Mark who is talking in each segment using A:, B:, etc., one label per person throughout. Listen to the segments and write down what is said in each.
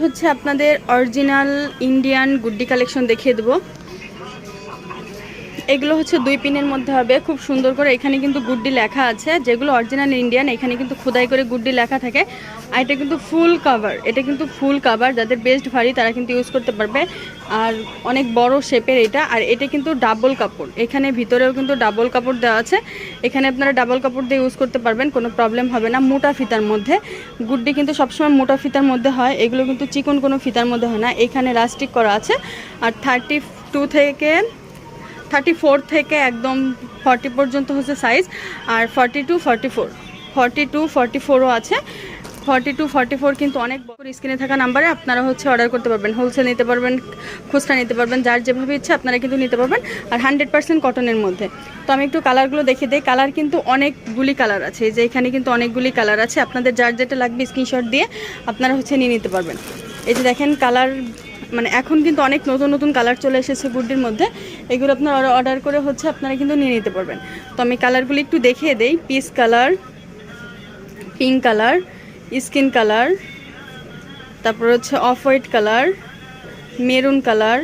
A: হচ্ছে আপনাদের original Indian গুড্ডি collection দেখিয়ে দেবো। এগুলো হচ্ছে 2 পিনের মধ্যে হবে, খুব সুন্দর করে এখানে কিন্তু গুড্ডি লেখা আছে, যেগুলো অরিজিনাল ইন্ডিয়ান এখানে কিন্তু খোদাই করে গুড্ডি লেখা থাকে। আর এটা কিন্তু ফুল কাভার, এটা কিন্তু ফুল কাভার, যাদের বেস্ট ভারী তারা কিন্তু ইউজ করতে পারবে। আর অনেক বড় শেপের এটা, আর এটা কিন্তু ডাবল কাপড়, এখানে ভিতরেও কিন্তু ডাবল কাপড় দেওয়া আছে। এখানে আপনারা ডাবল কাপড় দিয়ে ইউজ করতে পারবেন, কোনো প্রবলেম হবে না। মোটা ফিতার মধ্যে গুড্ডি কিন্তু সবসময় মোটা ফিতার মধ্যে হয়, এগুলো কিন্তু চিকন কোনো ফিতার মধ্যে হয় না। এখানে রাস্টিক করা আছে। আর 34 থেকে একদম 40 পর্যন্ত হচ্ছে সাইজ। আর 42-44ও আছে। 42-44 কিন্তু অনেক বড়। স্ক্রিনে থাকা নাম্বারে আপনারা হচ্ছে অর্ডার করতে পারবেন, হোলসেল নিতে পারবেন, খুচরা নিতে পারবেন, যার যেভাবে ইচ্ছে আপনারা কিন্তু নিতে পারবেন। আর 100% কটনের মধ্যে। তো আমি একটু কালারগুলো দেখিয়ে দিই। কালার কিন্তু অনেকগুলি কালার আছে, এই যে এখানে কিন্তু অনেকগুলি কালার আছে। আপনাদের যার যেটা লাগবে স্ক্রিনশট দিয়ে আপনারা হচ্ছে নিয়ে নিতে পারবেন। এই যে দেখেন কালার, মানে এখন কিন্তু অনেক নতুন নতুন কালার চলে এসেছে গুড্ডির মধ্যে, এগুলো আপনারা অর্ডার করে হচ্ছে আপনারা কিন্তু নিয়ে নিতে পারবেন। তো আমি কালারগুলো একটু দেখিয়ে দেই। Peach colour, pink colour, skin colour, তারপর হচ্ছে off white colour, maroon colour,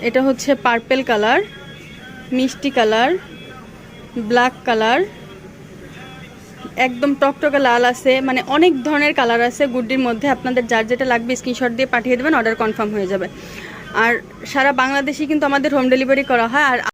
A: এটা হচ্ছে পার্পেল কালার, মিষ্টি কালার, ব্ল্যাক কালার, একদম টকটকে লাল আছে, মানে অনেক ধরনের কালার আছে গুড্ডির মধ্যে। আপনাদের যার যেটা লাগবে স্ক্রিনশট দিয়ে পাঠিয়ে দেবেন, অর্ডার কনফার্ম হয়ে যাবে। আর সারা বাংলাদেশে কিন্তু আমাদের হোম ডেলিভারি করা হয়। আর